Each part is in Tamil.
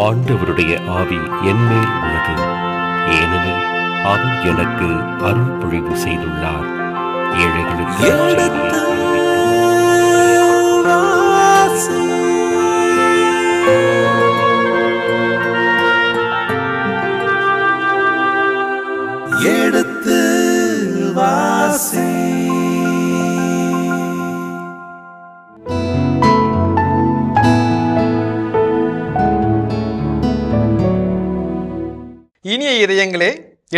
ஆண்டவருடைய ஆவி என்மேல் உள்ளது, ஏனெனில் அவர் எனக்கு அருள் பொழிவு செய்துள்ளார். ஏழைகளுக்கு எடுத்து வாசி. இனிய இதயங்களே,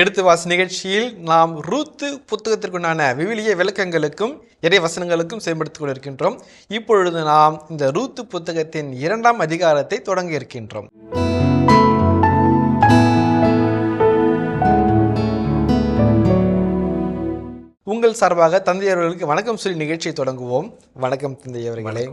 எடுத்து வாசி நிகழ்ச்சியில் நாம் ரூத்து புத்தகத்திற்குண்டான விவிலிய விளக்கங்களுக்கும் இறை வசனங்களுக்கும் செயல்படுத்திக் கொண்டிருக்கின்றோம். இப்பொழுது நாம் இந்த ரூத்து புத்தகத்தின் 2ஆம் அதிகாரத்தை தொடங்க இருக்கின்றோம். உங்கள் சார்பாக தந்தையவர்களுக்கு வணக்கம் சொல்லி நிகழ்ச்சியை தொடங்குவோம். வணக்கம் தந்தையவர்களே.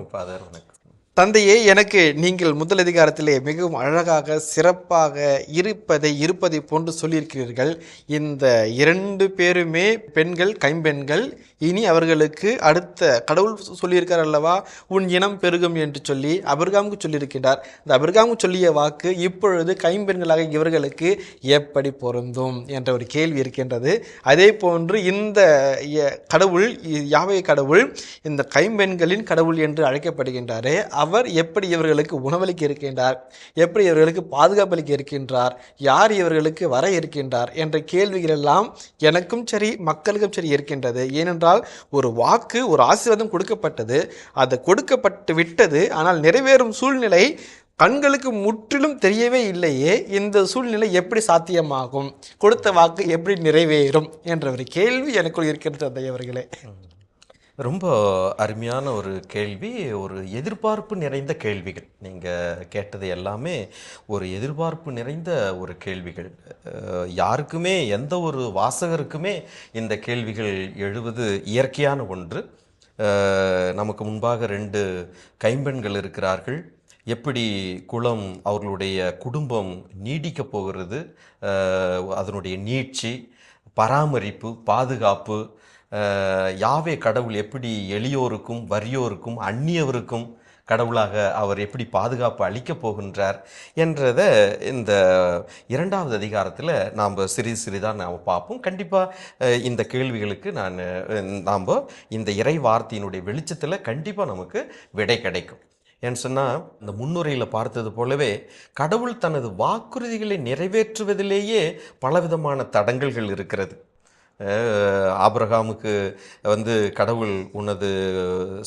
தந்தையே, எனக்கு நீங்கள் முதல் அதிகாரத்திலே மிகவும் அழகாக சிறப்பாக இருப்பதை போன்று சொல்லியிருக்கிறீர்கள். இந்த 2 பேருமே பெண்கள், கைம்பெண்கள். இனி அவர்களுக்கு அடுத்த கடவுள் சொல்லியிருக்கார் அல்லவா, உன் இனம் பெருகும் என்று சொல்லி அபிரகாமுக்கு சொல்லியிருக்கிறார். இந்த அபிரகாமுக்கு சொல்லிய வாக்கு இப்பொழுது கைம்பெண்களாக இவர்களுக்கு எப்படி பொருந்தும் என்ற ஒரு கேள்வி இருக்கின்றது. அதே போன்று இந்த கடவுள், யாவே கடவுள், இந்த கைம்பெண்களின் கடவுள் என்று அழைக்கப்படுகின்றாரே, அவர் எப்படி இவர்களுக்கு உணவளிக்க இருக்கின்றார், எப்படி இவர்களுக்கு பாதுகாப்பளிக்க இருக்கின்றார், யார் இவர்களுக்கு வர இருக்கின்றார் என்ற கேள்விகள் எல்லாம் எனக்கும் சரி மக்களுக்கும் சரி இருக்கின்றது. ஏனென்றால் ஒரு வாக்கு, ஒரு ஆசீர்வாதம் கொடுக்கப்பட்டது, அது கொடுக்கப்பட்டு விட்டது. ஆனால் நிறைவேறும் சூழ்நிலை கண்களுக்கு முற்றிலும் தெரியவே இல்லையே. இந்த சூழ்நிலை எப்படி சாத்தியமாகும், கொடுத்த வாக்கு எப்படி நிறைவேறும் என்ற ஒரு கேள்வி எனக்குள் இருக்கின்றது. தந்தையவர்களே, ரொம்ப அருமையான ஒரு கேள்வி, ஒரு எதிர்பார்ப்பு நிறைந்த கேள்விகள். நீங்கள் கேட்டது எல்லாமே ஒரு எதிர்பார்ப்பு நிறைந்த ஒரு கேள்விகள். யாருக்குமே, எந்த ஒரு வாசகருக்குமே இந்த கேள்விகள் எழுவது இயற்கையான ஒன்று. நமக்கு முன்பாக 2 கைம்பெண்கள் இருக்கிறார்கள். எப்படி குலம், அவர்களுடைய குடும்பம் நீடிக்கப் போகிறது, அதனுடைய நீட்சி, பராமரிப்பு, பாதுகாப்பு, யாவே கடவுள் எப்படி எளியோருக்கும் வறியோருக்கும் அந்நியவருக்கும் கடவுளாக அவர் எப்படி பாதுகாப்பு அளிக்கப் போகின்றார் என்றதை இந்த 2வது அதிகாரத்தில் நாம் சிறிதாக நாம் பார்ப்போம். கண்டிப்பாக இந்த கேள்விகளுக்கு நாம் இந்த இறை வார்த்தையினுடைய வெளிச்சத்தில் கண்டிப்பாக நமக்கு விடை கிடைக்கும். ஏன்னு சொன்னால், இந்த முன்னுரையில் பார்த்தது போலவே கடவுள் தனது வாக்குறுதிகளை நிறைவேற்றுவதிலேயே பலவிதமான தடங்கல்கள் இருக்கிறது. ஆபிரகாமுக்கு கடவுள் உனது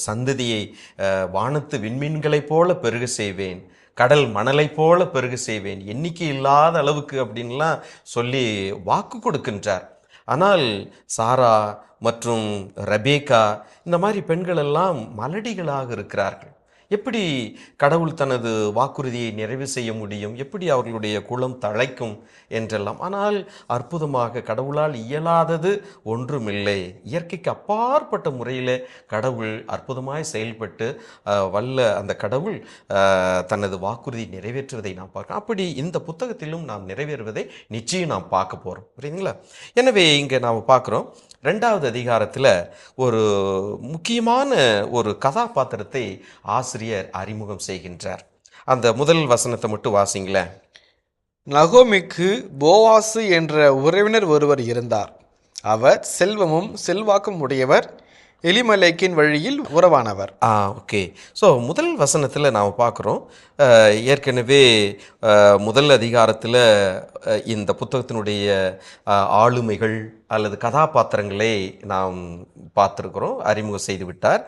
சந்ததியை வானத்து விண்மீன்களைப் போல பெருக செய்வேன், கடல் மணலை போல பெருக செய்வேன், எண்ணிக்கை இல்லாத அளவுக்கு அப்படின்லாம் சொல்லி வாக்கு கொடுக்கின்றார். ஆனால் சாரா மற்றும் ரெபேக்கா இந்த மாதிரி பெண்கள் எல்லாம் மலடிகளாக இருக்கிறார்கள். எப்படி கடவுள் தனது வாக்குறுதியை நிறைவு செய்ய முடியும், எப்படி அவர்களுடைய குலம் தழைக்கும் என்றெல்லாம். ஆனால் அற்புதமாக கடவுளால் இயலாதது ஒன்றுமில்லை. இயற்கைக்கு அப்பாற்பட்ட முறையில் கடவுள் அற்புதமாய் செயல்பட்டு வல்ல அந்த கடவுள் தனது வாக்குறுதியை நிறைவேற்றுவதை நாம் பார்க்கலாம். அப்படி இந்த புத்தகத்திலும் நாம் நிறைவேறுவதை நிச்சயம் நாம் பார்க்க போகிறோம். புரியுதுங்களா? எனவே இங்கே நாம் பார்க்குறோம், 2வது அதிகாரத்தில் ஒரு முக்கியமான ஒரு கதாபாத்திரத்தை ஆசிரியர் அறிமுகம் செய்கின்றார். அந்த முதல் வசனத்தை மட்டும் வாசிங்களேன். நகோமிக்கு போவாசு என்ற உறவினர் ஒருவர் இருந்தார். அவர் செல்வமும் செல்வாக்கும் உடையவர், எலிமலேக்கின் வழியில் உறவானவர். ஓகே. ஸோ முதல் வசனத்தில் நாம் பார்க்குறோம், ஏற்கனவே முதல் அதிகாரத்தில் இந்த புத்தகத்தினுடைய ஆளுமைகள் அல்லது கதாபாத்திரங்களை நாம் பார்த்துருக்குறோம், அறிமுகம் செய்து விட்டார்.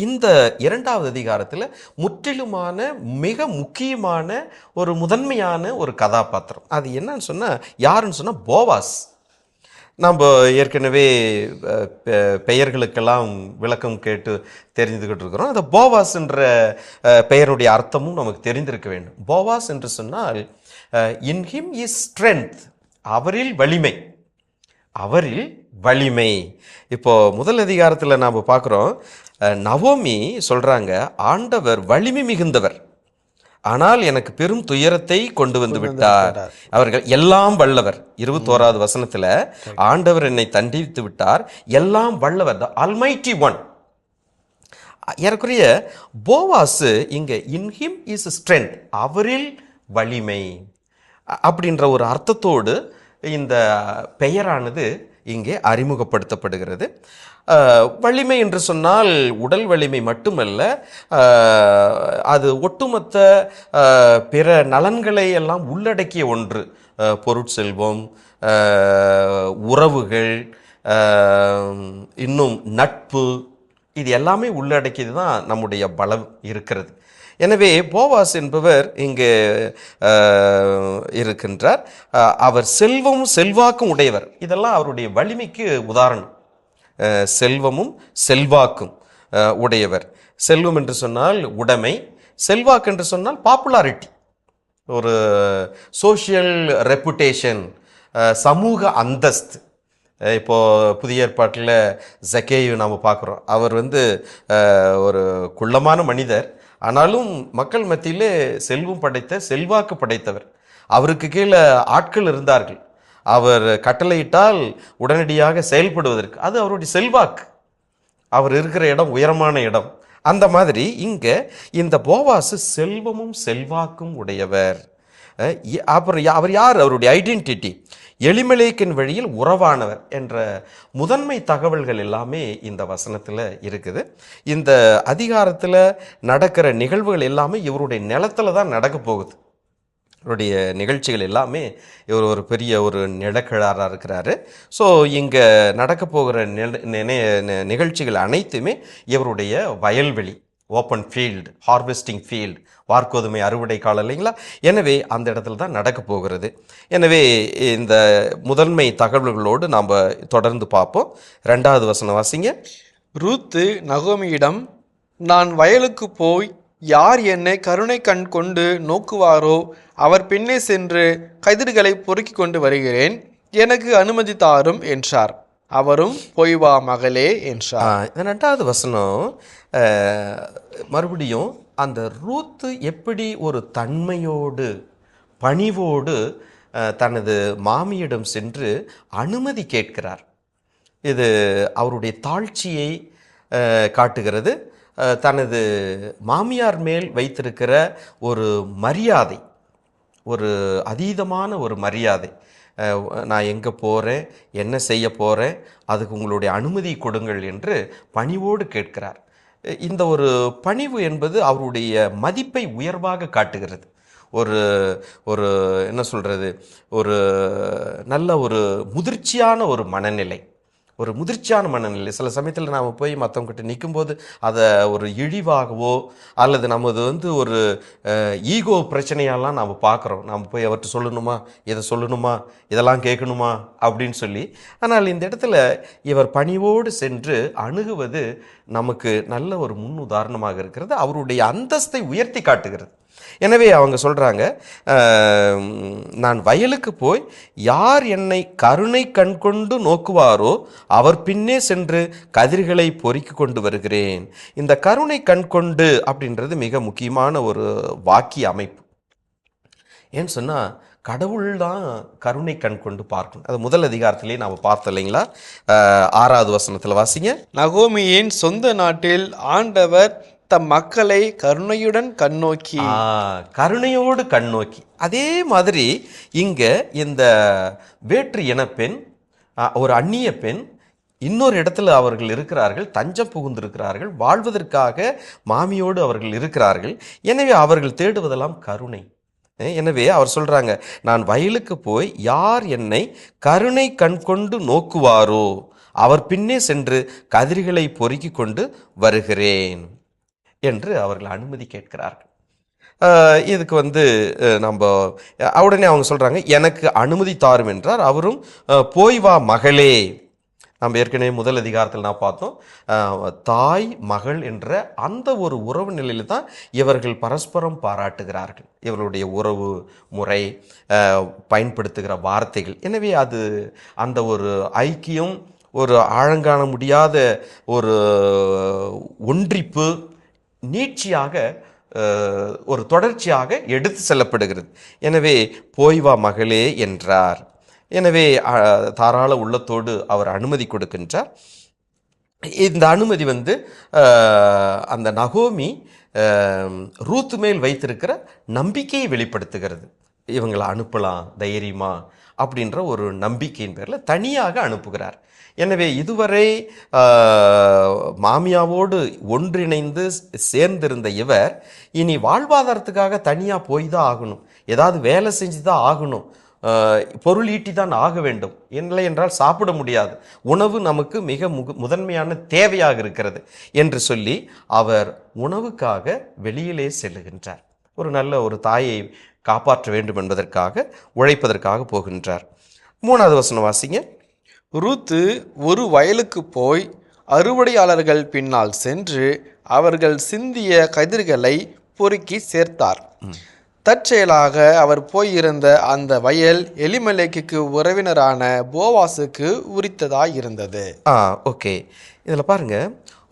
இந்த 2வது அதிகாரத்தில் முற்றிலுமான மிக முக்கியமான ஒரு முதன்மையான ஒரு கதாபாத்திரம். அது என்னன்னு சொன்னால், யாருன்னு சொன்னால் போவாஸ். நம்ம ஏற்கனவே பெயர்களுக்கெல்லாம் விளக்கம் கேட்டு தெரிஞ்சுக்கிட்டு இருக்கிறோம். அந்த போவாஸ் என்ற பெயருடைய அர்த்தமும் நமக்கு தெரிந்திருக்க வேண்டும். போவாஸ் என்று சொன்னால் இன் ஹிம் இஸ் ஸ்ட்ரென்த், அவரில் வலிமை, அவரில் வலிமை. இப்போ முதல் அதிகாரத்தில் நாம் பார்க்குறோம், நவோமி சொல்கிறாங்க, ஆண்டவர் வலிமை மிகுந்தவர், ஆனால் எனக்கு பெரும் துயரத்தை கொண்டு வந்து விட்டார். அவர்கள் எல்லாம் வல்லவர். 21வது வசனத்துல ஆண்டவர் என்னை தண்டித்து விட்டார், எல்லாம் வல்லவர், தி ஆல்மைட்டி ஒன். ஏறக்குறைய போவாஸ் இங்க இன் ஹிம் இஸ் ஸ்ட்ரென்த், அவரில் வலிமை அப்படின்ற ஒரு அர்த்தத்தோடு இந்த பெயரானது இங்கே அறிமுகப்படுத்தப்படுகிறது. வலிமை என்று சொன்னால் உடல் வலிமை மட்டுமல்ல, அது ஒட்டுமொத்த பிற நலன்களை எல்லாம் உள்ளடக்கிய ஒன்று. பொருட்செல்வம், உறவுகள், இன்னும் நட்பு, இது எல்லாமே உள்ளடக்கியது தான் நம்முடைய பலம் இருக்கிறது. எனவே போவாஸ் என்பவர் இங்கே இருக்கின்றார். அவர் செல்வமும் செல்வாக்கும் உடையவர். இதெல்லாம் அவருடைய வலிமைக்கு உதாரணம். செல்வமும் செல்வாக்கும் உடையவர். செல்வம் என்று சொன்னால் உடைமை, செல்வாக்கு என்று சொன்னால் பாப்புலாரிட்டி, ஒரு சோஷியல் ரெப்புடேஷன், சமூக அந்தஸ்து. இப்போது புதிய ஏற்பாட்டில் ஜக்கேயு நாம் பார்க்குறோம். அவர் ஒரு குள்ளமான மனிதர், ஆனாலும் மக்கள் மத்தியிலே செல்வம் படைத்த செல்வாக்கு படைத்தவர். அவருக்கு கீழே ஆட்கள் இருந்தார்கள். அவர் கட்டளையிட்டால் உடனடியாக செயல்படுவதற்கு அது அவருடைய செல்வாக்கு. அவர் இருக்கிற இடம் உயரமான இடம். அந்த மாதிரி இங்கே இந்த போவாசு செல்வமும் செல்வாக்கும் உடையவர். அப்புறம் அவர் யார்? அவருடைய ஐடென்டிட்டி எலிமெலேக்கின் வழியில் உறவானவர் என்ற முதன்மை தகவல்கள் எல்லாமே இந்த வசனத்தில் இருக்குது. இந்த அதிகாரத்தில் நடக்கிற நிகழ்வுகள் எல்லாமே இவருடைய நிலத்தில் தான் நடக்க போகுது. இவருடைய நிகழ்ச்சிகள் எல்லாமே இவர் ஒரு பெரிய ஒரு நிலக்கிழாராக இருக்கிறாரு. ஸோ இங்கே நடக்க போகிற நிகழ்ச்சிகள் அனைத்துமே இவருடைய வயல்வெளி, ஓப்பன் ஃபீல்டு, ஹார்வெஸ்டிங் ஃபீல்டு, வார்கோதுமை அறுவடை காலம் இல்லைங்களா. எனவே அந்த இடத்துல தான் நடக்க போகிறது. எனவே இந்த முதன்மை தகவல்களோடு நாம் தொடர்ந்து பார்ப்போம். 2வது வசனம் வாசிங்க. ரூத்து நகோமியிடம், நான் வயலுக்கு போய் யார் என்னை கருணை கண் கொண்டு நோக்குவாரோ அவர் பின்னே சென்று கதிர்களை பொறுக்கி கொண்டு வருகிறேன், எனக்கு அனுமதி தாரும் என்றார். அவரும் போய் வா மகளே என்றார். 2வது வசனம் மறுபடியும் அந்த ரூத்து எப்படி ஒரு தன்மையோடு பணிவோடு தனது மாமியிடம் சென்று அனுமதி கேட்கிறார். இது அவருடைய தாழ்ச்சியை காட்டுகிறது. தனது மாமியார் மேல் வைத்திருக்கிற ஒரு மரியாதை, ஒரு அதீதமான ஒரு மரியாதை. நான் எங்கே போகிறேன், என்ன செய்ய போகிறேன், அதுக்கு உங்களுடைய அனுமதி கொடுங்கள் என்று பணிவோடு கேட்கிறார். இந்த ஒரு பணிவு என்பது அவருடைய மதிப்பை உயர்வாக காட்டுகிறது. ஒரு என்ன சொல்கிறது, ஒரு நல்ல ஒரு முதிர்ச்சியான ஒரு மனநிலை, ஒரு முதிர்ச்சியான மனநிலை. சில சமயத்தில் நாம் போய் மற்றவங்ககிட்ட நிற்கும்போது அதை ஒரு இழிவாகவோ அல்லது நமது ஒரு ஈகோ பிரச்சனையெல்லாம் நாம் பார்க்குறோம். நாம் போய் அவர்கிட்ட சொல்லணுமா, இதை சொல்லணுமா, இதெல்லாம் கேட்கணுமா அப்படின்னு சொல்லி. ஆனால் இந்த இடத்துல இவர் பணிவோடு சென்று அணுகுவது நமக்கு நல்ல ஒரு முன் உதாரணமாக இருக்கிறது. அவருடைய அந்தஸ்தை உயர்த்தி காட்டுகிறது. எனவே அவங்க சொல்கிறாங்க, நான் வயலுக்கு போய் யார் என்னை கருணை கண் கொண்டு நோக்குவாரோ அவர் பின்னே சென்று கதிர்களை பொறுக்கி கொண்டு வருகிறேன். இந்த கருணை கண் கொண்டு அப்படின்றது மிக முக்கியமான ஒரு வாக்கிய அமைப்பு. ஏன்னு சொன்னால் கடவுள் தான் கருணை கண் கொண்டு பார்க்கணும். அது முதல் அதிகாரத்திலேயே நாம் பார்த்தோம் இல்லைங்களா. 6வது வசனத்தில் வாசிங்க. நகோமியின் சொந்த நாட்டில் ஆண்டவர் தம் மக்களை கருணையுடன் கண்ணோக்கி. கருணையோடு கண்ணோக்கி. அதே மாதிரி இங்கே இந்த வேற்று இனப்பெண், ஒரு அந்நிய பெண், இன்னொரு இடத்துல அவர்கள் இருக்கிறார்கள், தஞ்சம் புகுந்திருக்கிறார்கள், வாழ்வதற்காக மாமியோடு அவர்கள் இருக்கிறார்கள். எனவே அவர்கள் தேடுவதெல்லாம் கருணை. எனவே அவர் சொல்கிறாங்க, நான் வயலுக்கு போய் யார் என்னை கருணை கண் கொண்டு நோக்குவாரோ அவர் பின்னே சென்று கதிர்களை பொறுக்கி கொண்டு வருகிறேன் என்று அவர்கள் அனுமதி கேட்கிறார்கள். இதுக்கு நம்ம உடனே அவங்க சொல்கிறாங்க, எனக்கு அனுமதி தாரும் என்றார். அவரும் போய் வா மகளே. நம்ம ஏற்கனவே முதல் அதிகாரத்தில் நான் பார்த்தோம், தாய் மகள் என்ற அந்த ஒரு உறவு நிலையில் தான் இவர்கள் பரஸ்பரம் பாராட்டுகிறார்கள். இவர்களுடைய உறவு முறை, பயன்படுத்துகிற வார்த்தைகள். எனவே அது அந்த ஒரு ஐக்கியம், ஒரு ஆழங்காண முடியாத ஒரு ஒன்றிப்பு நீட்சியாக, ஒரு தொடர்ச்சியாக எடுத்து செல்லப்படுகிறது. எனவே போய் வா மகளே என்றார். எனவே தாராள உள்ளத்தோடு அவர் அனுமதி கொடுக்கின்றார். இந்த அனுமதி அந்த நகோமி ரூத் மேல் வைத்திருக்கிற நம்பிக்கையை வெளிப்படுத்துகிறது. இவங்களை அனுப்பலாம் தைரியமா அப்படின்ற ஒரு நம்பிக்கையின் பேரில் தனியாக அனுப்புகிறார். எனவே இதுவரை மாமியாவோடு ஒன்றிணைந்து சேர்ந்திருந்த இவர் இனி வாழ்வாதாரத்துக்காக தனியாக போய் தான் ஆகணும், ஏதாவது வேலை செஞ்சு தான் ஆகணும், பொருள் ஈட்டி தான் ஆக வேண்டும், இல்லை என்றால் சாப்பிட முடியாது, உணவு நமக்கு மிக முதன்மையான தேவையாக இருக்கிறது என்று சொல்லி அவர் உணவுக்காக வெளியிலே செல்லுகின்றார். ஒரு நல்ல ஒரு தாயை காப்பாற்ற வேண்டும் என்பதற்காக உழைப்பதற்காக போகின்றார். 3வது வசனம் வாசிங்க. ரூத்து ஒரு வயலுக்கு போய் அறுவடையாளர்கள் பின்னால் சென்று அவர்கள் சிந்திய கதிர்களை பொறுக்கி சேர்த்தார். தற்செயலாக அவர் போயிருந்த அந்த வயல் எலிமெலேக்குக்கு உறவினரான போவாசுக்கு உரித்ததாய் இருந்தது. ஓகே, இதில் பாருங்க,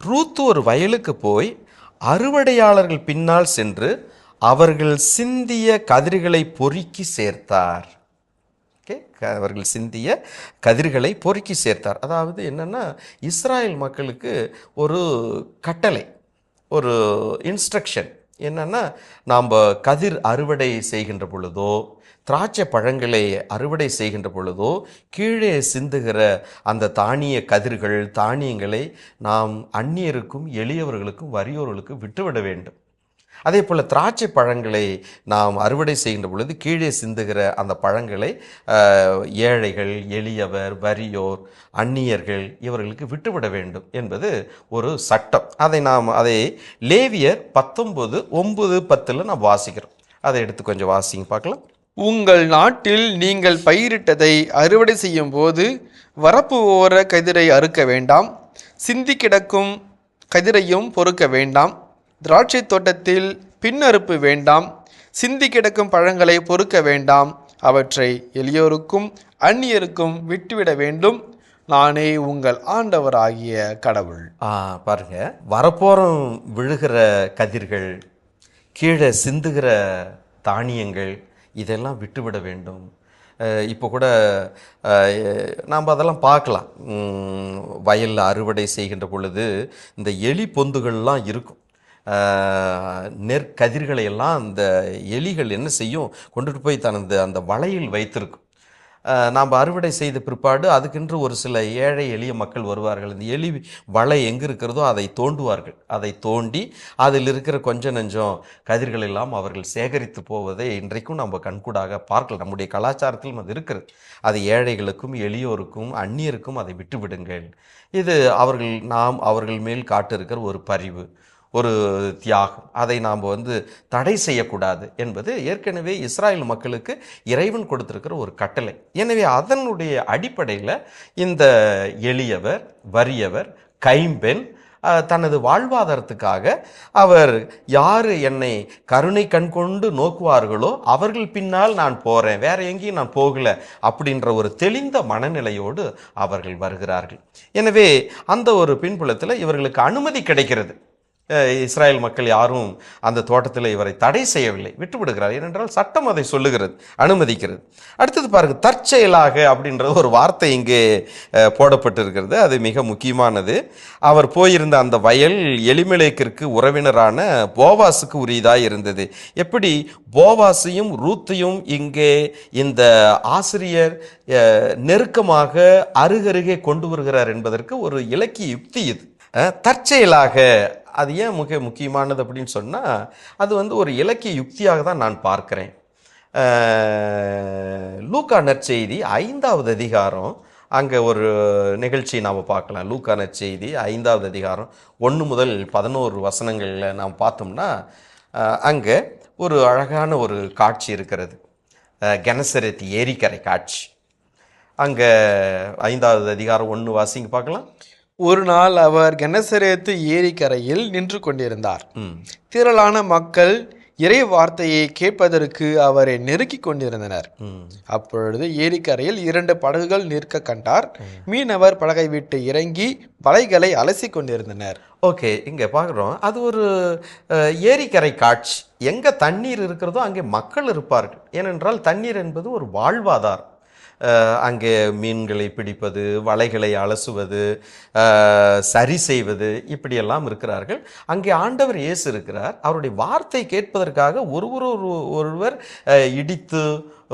ரூத்து ஒரு வயலுக்கு போய் அறுவடையாளர்கள் பின்னால் சென்று அவர்கள் சிந்திய கதிர்களை பொறுக்கி சேர்த்தார். அவர்கள் சிந்திய கதிர்களை பொறுக்கி சேர்த்தார். அதாவது என்னன்னா, இஸ்ராயல் மக்களுக்கு ஒரு கட்டளை, ஒரு இன்ஸ்ட்ரக்ஷன் என்னன்னா, நாம் கதிர் அறுவடை செய்கின்ற பொழுதோ, திராட்சை பழங்களை அறுவடை செய்கின்ற பொழுதோ கீழே சிந்துகிற அந்த தானிய கதிர்கள், தானியங்களை நாம் அந்நியருக்கும் எளியவர்களுக்கும் வறியோர்களுக்கும் விட்டுவிட வேண்டும். அதே போல் திராட்சை பழங்களை நாம் அறுவடை செய்கின்ற பொழுது கீழே சிந்துகிற அந்த பழங்களை ஏழைகள், எளியவர், வறியோர், அந்நியர்கள் இவர்களுக்கு விட்டுவிட வேண்டும் என்பது ஒரு சட்டம். அதை லேவியர் 19:9-10 நாம் வாசிக்கிறோம். அதை எடுத்து கொஞ்சம் வாசிங்க பார்க்கலாம். உங்கள் நாட்டில் நீங்கள் பயிரிட்டதை அறுவடை செய்யும் போது வரப்பு ஓர கதிரை அறுக்க வேண்டாம், சிந்தி கிடக்கும் கதிரையும் பொறுக்க வேண்டாம், திராட்சை தோட்டத்தில் பின்னறுப்பு வேண்டாம், சிந்தி கிடக்கும் பழங்களை பொறுக்க வேண்டாம், அவற்றை எளியோருக்கும் அந்நியருக்கும் விட்டுவிட வேண்டும், நானே உங்கள் ஆண்டவராகிய கடவுள். பாருங்க, வரப்போரம் விழுகிற கதிர்கள், கீழே சிந்துகிற தானியங்கள், இதெல்லாம் விட்டுவிட வேண்டும். இப்போ கூட நாம் அதெல்லாம் பார்க்கலாம். வயலில் அறுவடை செய்கின்ற பொழுது இந்த எலி பொந்துகள்லாம் இருக்கும். நெற்கதிர்களை எல்லாம் அந்த எலிகள் என்ன செய்யும், கொண்டுட்டு போய் தனது அந்த வலையில் வைத்திருக்கும். நாம் அறுவடை செய்த பிற்பாடு அதுக்கென்று ஒரு சில ஏழை எளிய மக்கள் வருவார்கள். இந்த எலி வலை எங்கே இருக்கிறதோ அதை தோண்டுவார்கள். அதை தோண்டி அதில் இருக்கிற கொஞ்சம் நெஞ்சம் கதிர்கள் எல்லாம் அவர்கள் சேகரித்து போவதை இன்றைக்கும் நம்ம கண்கூடாக பார்க்கலாம். நம்முடைய கலாச்சாரத்திலும் அது இருக்கிறது. அது ஏழைகளுக்கும் எளியோருக்கும் அந்நியருக்கும் அதை விட்டுவிடுங்கள். இது நாம் அவர்கள் மேல் காட்டு இருக்கிற ஒரு பரிவு, ஒரு தியாகம். அதை நாம் தடை செய்யக்கூடாது என்பது ஏற்கனவே இஸ்ராயல் மக்களுக்கு இறைவன் கொடுத்திருக்கிற ஒரு கட்டளை. எனவே அதனுடைய அடிப்படையில் இந்த எளியவர், வறியவர், கைம்பெண் தனது வாழ்வாதாரத்துக்காக அவர் யார் என்னை கருணை கண் கொண்டு நோக்குவார்களோ அவர்கள் பின்னால் நான் போகிறேன், வேற எங்கேயும் நான் போகலை அப்படின்ற ஒரு தெளிந்த மனநிலையோடு அவர்கள் வருகிறார்கள். எனவே அந்த ஒரு பின்புலத்தில் இவர்களுக்கு அனுமதி கிடைக்கிறது. இஸ்ராயல் மக்கள் யாரும் அந்த தோட்டத்தில் இவரை தடை செய்யவில்லை, விட்டுவிடுகிறார். ஏனென்றால் சட்டம் அதை சொல்லுகிறது, அனுமதிக்கிறது. அடுத்தது பாருங்க, தற்செயலாக அப்படின்றது ஒரு வார்த்தை இங்கே போடப்பட்டிருக்கிறது. அது மிக முக்கியமானது. அவர் போயிருந்த அந்த வயல் எலிமெலேக்கிற்கு உறவினரான போவாசுக்கு உரியதாக இருந்தது. எப்படி போவாசையும் ரூத்தையும் இங்கே இந்த ஆசிரியர் நெருக்கமாக அருகருகே கொண்டு வருகிறார் என்பதற்கு ஒரு இலக்கிய யுக்தி இது. தற்செயலாக, அது ஏன் முக்கியமானது அப்படின்னு சொன்னால், அது ஒரு இலக்கிய யுக்தியாக தான் நான் பார்க்கிறேன். லூக்கா நற்செய்தி 5வது அதிகாரம், அங்கே ஒரு நிகழ்ச்சி நாம் பார்க்கலாம். லூக்கா நற்செய்தி 5வது அதிகாரம் 1 முதல் 11 வசனங்களில் நாம் பார்த்தோம்னா, அங்கே ஒரு அழகான ஒரு காட்சி இருக்கிறது. கெனசரேத் ஏரிக்கரை காட்சி. அங்கே 5வது அதிகாரம் 1 வாசிங்க பார்க்கலாம். ஒரு நாள் அவர் கெனசரேத்து ஏரிக்கரையில் நின்று கொண்டிருந்தார். திரளான மக்கள் இறை வார்த்தையை கேட்பதற்கு அவரை நெருக்கி கொண்டிருந்தனர். அப்பொழுது ஏரிக்கரையில் 2 படகுகள் நிற்க கண்டார். மீனவர் படகை விட்டு இறங்கி வலைகளை அலசி கொண்டிருந்தனர். ஓகே, இங்கே பார்க்குறோம், அது ஒரு ஏரிக்கரை காட்சி. எங்கே தண்ணீர் இருக்கிறதோ அங்கே மக்கள் இருப்பார்கள். ஏனென்றால் தண்ணீர் என்பது ஒரு வாழ்வாதாரம். அங்கே மீன்களை பிடிப்பது, வலைகளை அலசுவது, சரி செய்வது, இப்படியெல்லாம் இருக்கிறார்கள். அங்கே ஆண்டவர் இயேசு இருக்கிறார். அவருடைய வார்த்தை கேட்பதற்காக ஒருவர் இடித்து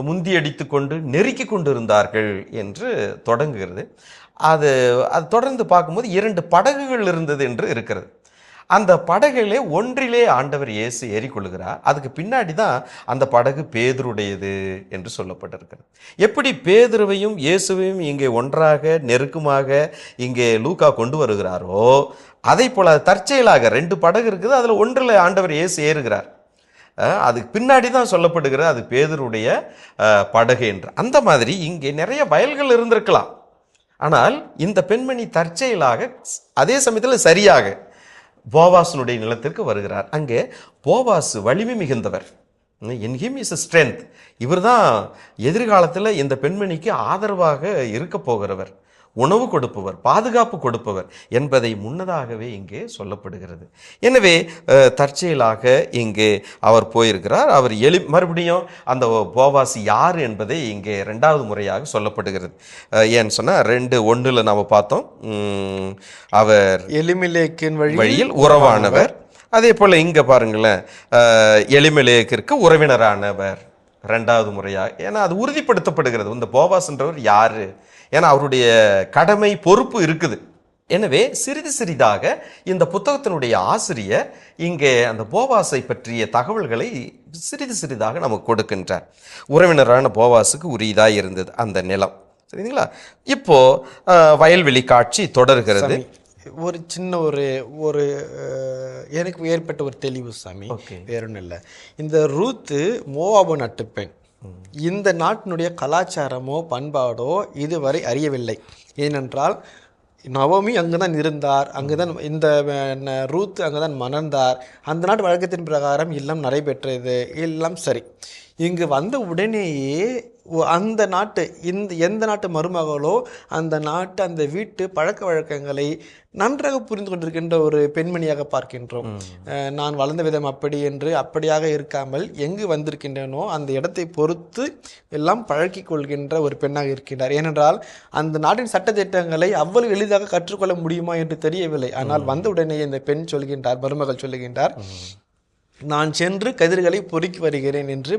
முந்தியடித்து கொண்டு நெருக்கி கொண்டு இருந்தார்கள் என்று தொடங்குகிறது. அது தொடர்ந்து பார்க்கும்போது 2 படகுகள் இருந்தது என்று இருக்கிறது. அந்த படகுகளே ஒன்றிலே ஆண்டவர் இயேசு ஏறிக்கொள்கிறார். அதுக்கு பின்னாடி தான் அந்த படகு பேதுருடையது என்று சொல்லப்பட்டிருக்கிறது. எப்படி பேதுருவையும் இயேசுவையும் இங்கே ஒன்றாக நெருக்கமாக இங்கே லூக்கா கொண்டு வருகிறாரோ, அதை போல தற்செயலாக 2 படகு இருக்குது, அதில் ஒன்றில் ஆண்டவர் இயேசு ஏறுகிறார். அதுக்கு பின்னாடி தான் சொல்லப்படுகிறது அது பேதுருடைய படகு என்று. அந்த மாதிரி இங்கே நிறைய வயல்கள் இருந்திருக்கலாம். ஆனால் இந்த பெண்மணி தற்செயலாக அதே சமயத்தில் சரியாக போவாசனுடைய நிலத்திற்கு வருகிறார். அங்கே போவாசு வலிமை மிகுந்தவர். In him is a strength. இவர் தான் எதிர்காலத்தில் இந்த பெண்மணிக்கு ஆதரவாக இருக்க போகிறவர், உணவு கொடுப்பவர், பாதுகாப்பு கொடுப்பவர் என்பதை முன்னதாகவே இங்கே சொல்லப்படுகிறது. எனவே தற்செயலாக இங்கே அவர் போயிருக்கிறார். அவர் மறுபடியும் அந்த போவாசி யார் என்பதை இங்கே 2வது முறையாக சொல்லப்படுகிறது. ஏன்னு சொன்னால் 2:1 நாம் பார்த்தோம், அவர் எலிமெலேக்கின் வழியில் உறவானவர். அதே போல் இங்கே பாருங்களேன், எலிமெலேக்கிற்கு உறவினரானவர் 2வது முறையாக. ஏன்னா அது உறுதிப்படுத்தப்படுகிறது இந்த போவாஸ்ன்றவர் யாரு, ஏன்னா அவருடைய கடமை பொறுப்பு இருக்குது. எனவே சிறிது சிறிதாக இந்த புத்தகத்தினுடைய ஆசிரியர் இங்கே அந்த போவாசை பற்றிய தகவல்களை சிறிது சிறிதாக நமக்கு கொடுக்கின்றார். உறவினரான போவாசுக்கு உரியதாக இருந்தது அந்த நிலம். சரிங்களா? இப்போ வயல்வெளி காட்சி தொடர்கிறது. ஒரு சின்ன ஒரு எனக்கு ஏற்பட்ட ஒரு தெளிவு சாமி, வேற ஒன்றும் இல்லை. இந்த ரூத்து மோவாபு நாட்டு பெண். இந்த நாட்டினுடைய கலாச்சாரமோ பண்பாடோ இதுவரை அறியவில்லை. ஏனென்றால் நவமி அங்கு தான் இருந்தார், அங்கு தான் இந்த ரூத் அங்கு தான் மணந்தார். அந்த நாட்டு வழக்கத்தின் பிரகாரம் எல்லாம் நடைபெற்றது, எல்லாம் சரி. இங்கு வந்த உடனேயே அந்த நாட்டு எந்த நாட்டு மருமகளோ அந்த நாட்டு அந்த வீட்டு பழக்க வழக்கங்களை நன்றாக புரிந்து கொண்டிருக்கின்ற ஒரு பெண்மணியாக பார்க்கின்றோம். நான் வளர்ந்த விதம் அப்படி என்று அப்படியாக இருக்காமல் எங்கு வந்திருக்கின்றனோ அந்த இடத்தை பொறுத்து எல்லாம் பழக்கி கொள்கின்ற ஒரு பெண்ணாக இருக்கின்றார். ஏனென்றால் அந்த நாட்டின் சட்டத்திட்டங்களை அவ்வளவு எளிதாக கற்றுக்கொள்ள முடியுமா என்று தெரியவில்லை. ஆனால் வந்த உடனே இந்த பெண் சொல்கின்றார், மருமகள் சொல்லுகின்றார், நான் சென்று கதிர்களை பொறுக்கி வருகிறேன் என்று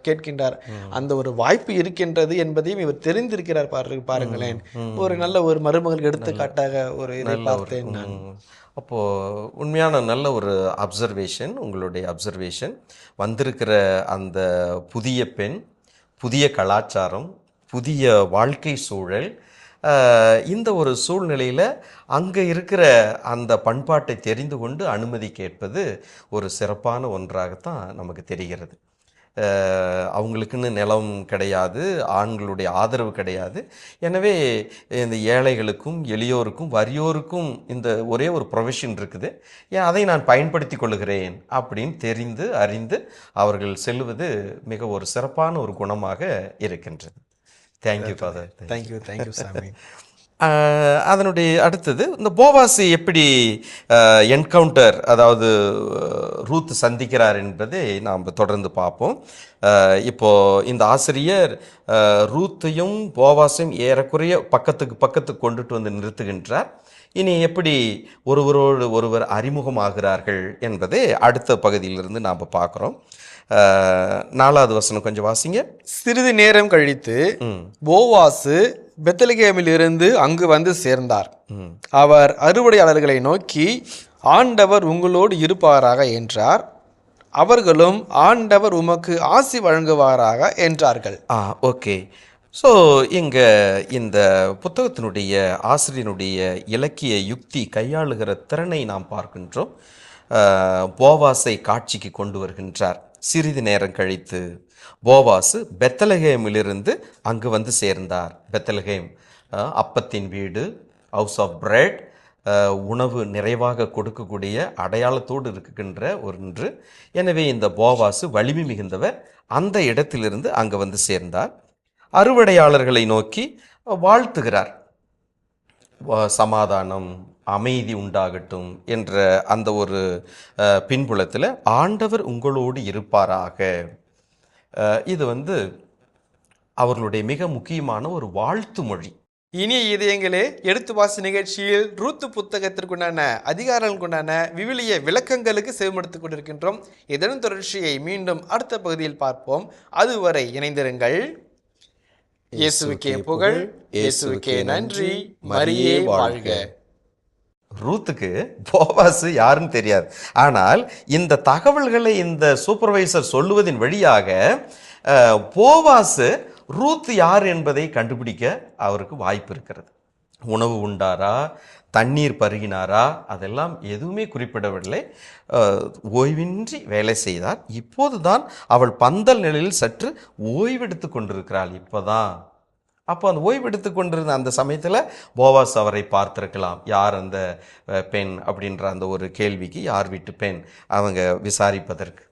கேட்கின்றார். அந்த ஒரு வாய்ப்பு இருக்கின்றது என்பதையும் இவர் தெரிந்திருக்கிறார். பாருங்களேன், ஒரு நல்ல ஒரு மருமகளுக்கு எடுத்துக்காட்டாக ஒரு இதை பார்த்தேன் நான். அப்போது உண்மையான நல்ல ஒரு அப்சர்வேஷன், உங்களுடைய அப்சர்வேஷன். வந்திருக்கிற அந்த புதிய பெண், புதிய கலாச்சாரம், புதிய வாழ்க்கை சூழல், இந்த ஒரு சூழ்நிலையில் அங்கே இருக்கிற அந்த பண்பாட்டை தெரிந்து கொண்டு அனுமதி கேட்பது ஒரு சிறப்பான ஒன்றாகத்தான் நமக்கு தெரிகிறது. அவங்களுக்குன்னு நிலம் கிடையாது, ஆண்களுடைய ஆதரவு கிடையாது. எனவே இந்த ஏழைகளுக்கும் எளியோருக்கும் வறியோருக்கும் இந்த ஒரே ஒரு ப்ரொவிஷன் இருக்குது, அதை நான் பயன்படுத்தி கொள்கிறேன் அப்படின்னு தெரிந்து அறிந்து அவர்கள் செல்வது மிக ஒரு சிறப்பான ஒரு குணமாக இருக்கின்றது. Thank you father. தேங்க்யூ சாமி. அதனுடைய அடுத்தது இந்த போவாசி எப்படி என்கவுண்டர், அதாவது ரூத் சந்திக்கிறார் என்பதை நாம் தொடர்ந்து பார்ப்போம். இப்போது இந்த ஆசிரியர் ரூத்தையும் போவாசையும் ஏறக்குறைய பக்கத்துக்கு கொண்டுட்டு வந்து நிறுத்துகின்றார். இனி எப்படி ஒருவரோடு ஒருவர் அறிமுகமாகிறார்கள் என்பதை அடுத்த பகுதியிலிருந்து நாம் பார்க்குறோம். 4வது வசனம் கொஞ்சம் வாசிங்க. சிறிது நேரம் கழித்து போவாசு பெத்லகேமில் இருந்து அங்கு வந்து சேர்ந்தார். அவர் அறுவடையாளர்களை நோக்கி, ஆண்டவர் உங்களோடு இருப்பாராக என்றார். அவர்களும், ஆண்டவர் உமக்கு ஆசி வழங்குவாராக என்றார்கள். ஓகே. ஸோ இங்கே இந்த புத்தகத்தினுடைய ஆசிரியனுடைய இலக்கிய யுக்தி கையாளுகிற திறனை நாம் பார்க்கின்றோம். போவாசை காட்சிக்கு கொண்டு வருகின்றார். சிறிது நேரம் கழித்து போவாசு பெத்லகேமிலிருந்து அங்கு வந்து சேர்ந்தார். பெத்லகேம் அப்பத்தின் வீடு, ஹவுஸ் ஆஃப் பிரெட், உணவு நிறைவாக கொடுக்கக்கூடிய அடையாளத்தோடு இருக்கின்ற ஒன்று. எனவே இந்த போவாசு வலிமை மிகுந்தவர். அந்த இடத்திலிருந்து அங்கே வந்து சேர்ந்தார். அறுவடையாளர்களை நோக்கி வாழ்த்துகிறார். சமாதானம், அமைதி உண்டாகட்டும் என்ற அந்த ஒரு பின்புலத்தில் ஆண்டவர் உங்களோடு இருப்பாராக. இது அவர்களுடைய மிக முக்கியமான ஒரு வாழ்த்து மொழி. இனிய இதயங்களே, எடுத்து வாசி நிகழ்ச்சியில் ரூத்து புத்தகத்திற்குண்டான அதிகாரங்களுக்குண்டான விவிலிய விளக்கங்களுக்கு செவிமடுத்துக் கொண்டிருக்கின்றோம். இதன் தொடர்ச்சியை மீண்டும் அடுத்த பகுதியில் பார்ப்போம். அதுவரை இணைந்திருங்கள். இயேசுவுக்கே புகழ், இயேசுவுக்கே நன்றி, மரியே வாழ்க. ரூத்துக்கு போவாசு யாருன்னு தெரியாது. ஆனால் இந்த தகவல்களை இந்த சூப்பர்வைசர் சொல்லுவதின் வழியாக போவாசு ரூத் யார் என்பதை கண்டுபிடிக்க அவருக்கு வாய்ப்பு இருக்கிறது. உணவு உண்டாரா, தண்ணீர் பருகினாரா, அதெல்லாம் எதுவுமே குறிப்பிடவில்லை. ஓய்வின்றி வேலை செய்தார். இப்போதுதான் அவள் பந்தல் நிலையில் சற்று ஓய்வெடுத்து கொண்டிருக்கிறாள். இப்போதான். அப்போ அந்த ஓய்வெடுத்து கொண்டிருந்த அந்த சமயத்தில் போவாஸ் அவரை பார்த்திருக்கலாம். யார் அந்த பெண் அப்படின்ற அந்த ஒரு கேள்விக்கு, யார் வீட்டு பெண், அவங்க விசாரிப்பதற்கு.